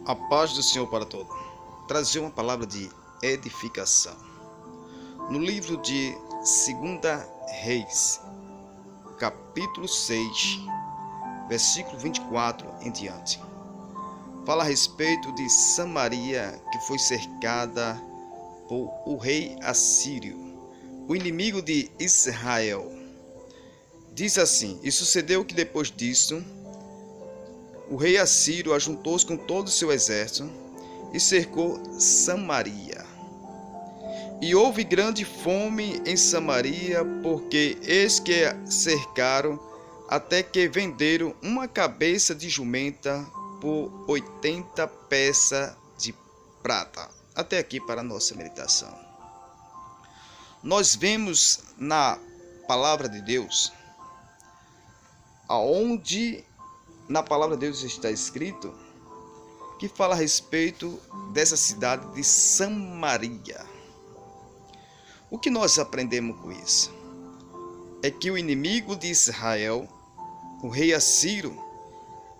A paz do Senhor para todos. Trazer uma palavra de edificação. No livro de 2 Reis, capítulo 6, versículo 24 em diante. Fala a respeito de Samaria, que foi cercada por o rei assírio, o inimigo de Israel. Diz assim: e sucedeu que depois disso, o rei assírio ajuntou-se com todo o seu exército e cercou Samaria. E houve grande fome em Samaria, porque eis que a cercaram, até que venderam uma cabeça de jumenta por 80 peças de prata. Até aqui para a nossa meditação. Nós vemos na palavra de Deus, aonde na palavra de Deus está escrito, que fala a respeito dessa cidade de Samaria. O que nós aprendemos com isso? É que o inimigo de Israel, o rei assírio,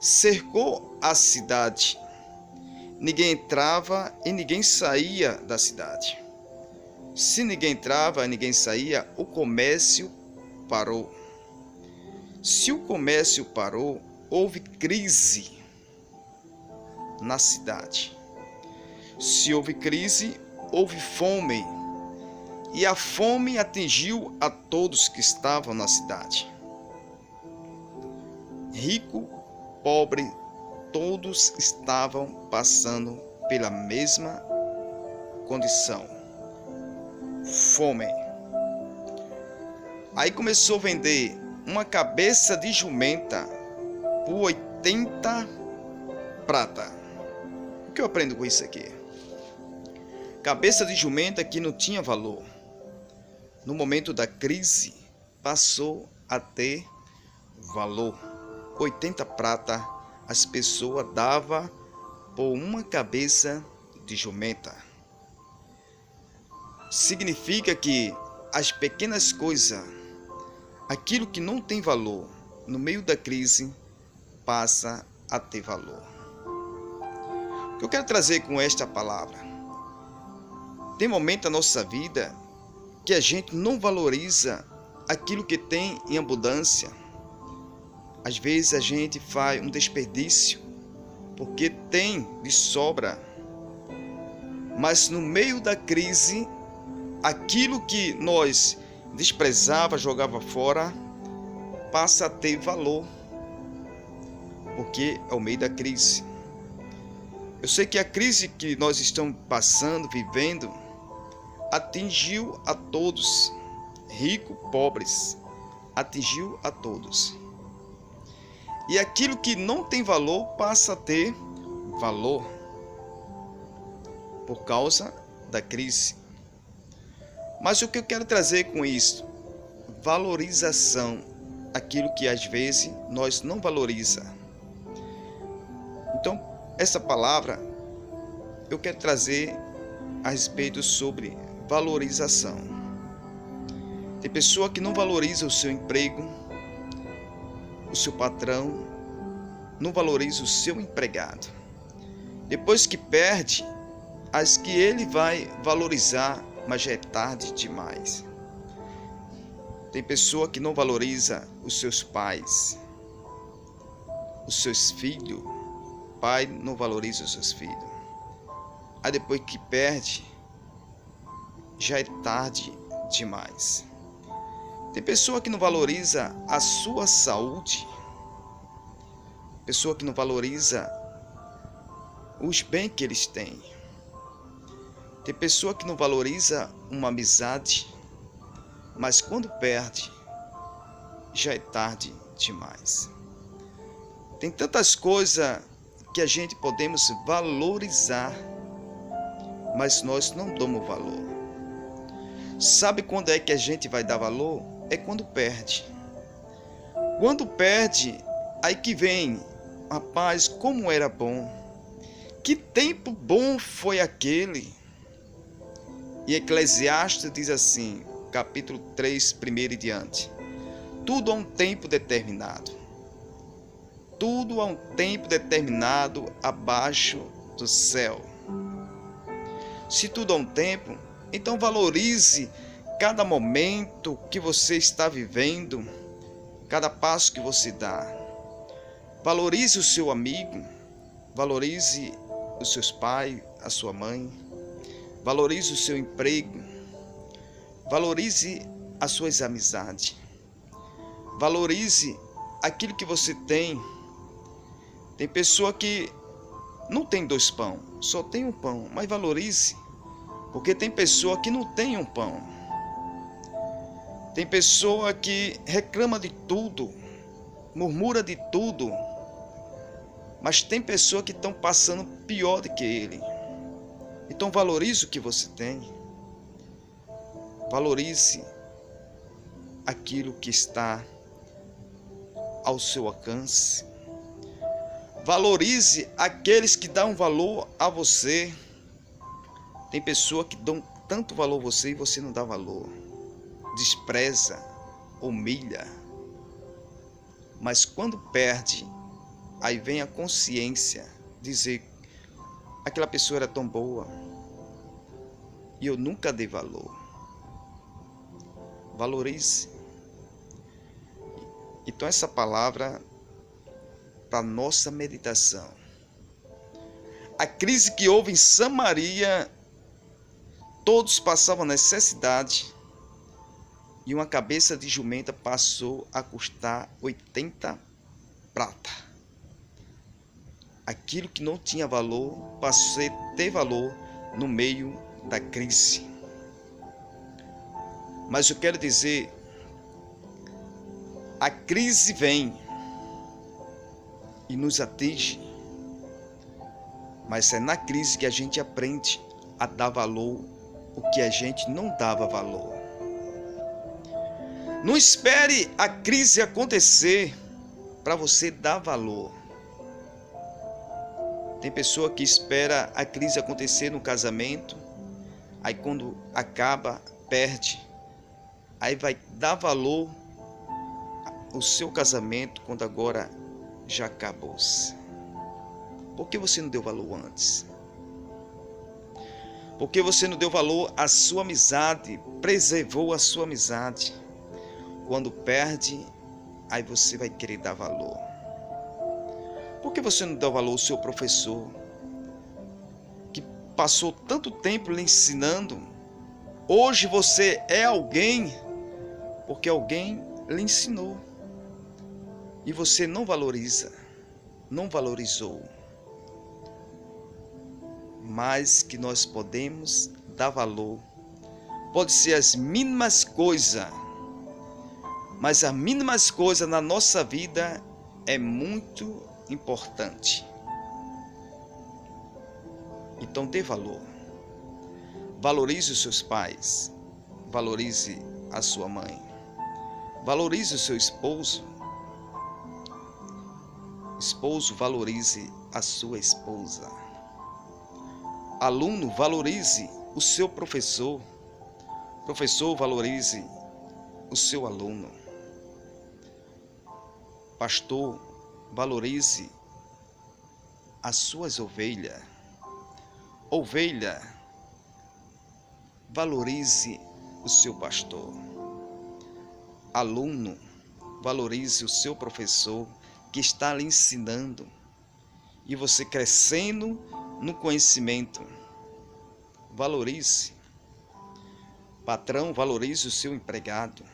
cercou a cidade. Ninguém entrava e ninguém saía da cidade. Se ninguém entrava e ninguém saía, o comércio parou. Se o comércio parou, houve crise na cidade. Se houve crise, houve fome. E a fome atingiu a todos que estavam na cidade. Rico, pobre, todos estavam passando pela mesma condição. Fome. Aí começou a vender uma cabeça de jumenta por 80 prata. O que eu aprendo com isso aqui? Cabeça de jumenta que não tinha valor, no momento da crise, passou a ter valor. 80 prata as pessoas davam por uma cabeça de jumenta. Significa que as pequenas coisas, aquilo que não tem valor, no meio da crise, passa a ter valor. O que eu quero trazer com esta palavra? Tem momento na nossa vida que a gente não valoriza aquilo que tem em abundância. Às vezes a gente faz um desperdício porque tem de sobra. Mas no meio da crise, aquilo que nós desprezava, jogava fora, passa a ter valor. Porque é o meio da crise. Eu sei que a crise que nós estamos passando, vivendo, atingiu a todos, ricos, pobres, atingiu a todos. E aquilo que não tem valor passa a ter valor por causa da crise. Mas o que eu quero trazer com isso? Valorização, aquilo que às vezes nós não valorizamos. Então, essa palavra eu quero trazer a respeito sobre valorização. Tem pessoa que não valoriza o seu emprego, o seu patrão, não valoriza o seu empregado. Depois que perde, acho que ele vai valorizar, mas já é tarde demais. Tem pessoa que não valoriza os seus pais, os seus filhos. Pai não valoriza os seus filhos. Aí depois que perde, já é tarde demais. Tem pessoa que não valoriza a sua saúde. Pessoa que não valoriza os bens que eles têm. Tem pessoa que não valoriza uma amizade. Mas quando perde, já é tarde demais. Tem tantas coisas que a gente podemos valorizar, mas nós não damos valor. Sabe quando é que a gente vai dar valor? É quando perde. Quando perde, aí que vem, rapaz, como era bom. Que tempo bom foi aquele. E Eclesiastes diz assim, capítulo 3, primeiro e diante. Tudo há um tempo determinado. Tudo há um tempo determinado abaixo do céu. Se tudo há um tempo, então valorize cada momento que você está vivendo, cada passo que você dá. Valorize o seu amigo, valorize os seus pais, a sua mãe, valorize o seu emprego, valorize as suas amizades, valorize aquilo que você tem. Tem pessoa que não tem 2 pães, só tem um pão, mas valorize, porque tem pessoa que não tem um pão. Tem pessoa que reclama de tudo, murmura de tudo, mas tem pessoa que estão passando pior do que ele. Então valorize o que você tem. Valorize aquilo que está ao seu alcance. Valorize aqueles que dão valor a você. Tem pessoas que dão tanto valor a você e você não dá valor. Despreza, humilha. Mas quando perde, aí vem a consciência dizer: aquela pessoa era tão boa e eu nunca dei valor. Valorize. Então essa palavra para nossa meditação. A crise que houve em Samaria, todos passavam necessidade e uma cabeça de jumenta passou a custar 80 prata. Aquilo que não tinha valor passou a ter valor no meio da crise. Mas eu quero dizer, a crise vem e nos atinge, mas é na crise que a gente aprende a dar valor o que a gente não dava valor. Não espere a crise acontecer para você dar valor. Tem pessoa que espera a crise acontecer no casamento, aí quando acaba, perde. Aí vai dar valor ao seu casamento quando agora já acabou-se. Por que você não deu valor antes? Por que você não deu valor à sua amizade, preservou a sua amizade? Quando perde, aí você vai querer dar valor. Por que você não deu valor ao seu professor, que passou tanto tempo lhe ensinando? Hoje você é alguém porque alguém lhe ensinou e você não valoriza, não valorizou. Mas que nós podemos dar valor. Pode ser as mínimas coisas, mas as mínimas coisas na nossa vida é muito importante. Então dê valor. Valorize os seus pais, valorize a sua mãe, valorize o seu esposo. Esposo, valorize a sua esposa. Aluno, valorize o seu professor. Professor, valorize o seu aluno. Pastor, valorize as suas ovelhas. Ovelha, valorize o seu pastor. Aluno, valorize o seu professor que está lhe ensinando e você crescendo no conhecimento. Valorize. Patrão, valorize o seu empregado.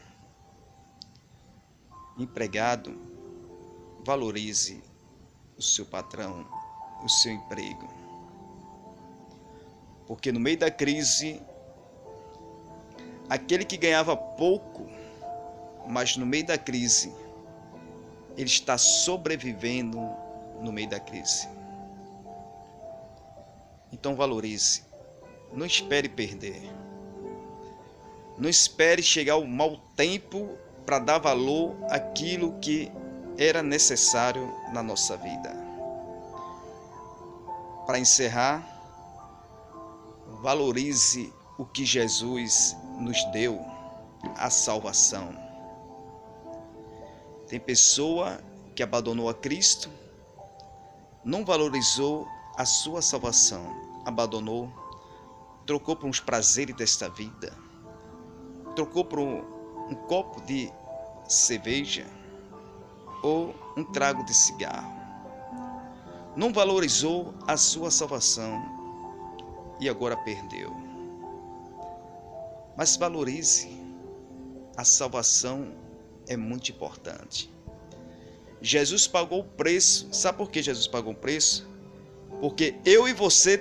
Empregado, valorize o seu patrão, o seu emprego. Porque no meio da crise, aquele que ganhava pouco, mas no meio da crise, ele está sobrevivendo no meio da crise. Então valorize. Não espere perder. Não espere chegar o mau tempo para dar valor àquilo que era necessário na nossa vida. Para encerrar, valorize o que Jesus nos deu, a salvação. Tem pessoa que abandonou a Cristo, não valorizou a sua salvação, abandonou, trocou por uns prazeres desta vida, trocou por um copo de cerveja ou um trago de cigarro. Não valorizou a sua salvação e agora perdeu. Mas valorize, a salvação é muito importante. Jesus pagou o preço. Sabe por que Jesus pagou o preço? Porque eu e você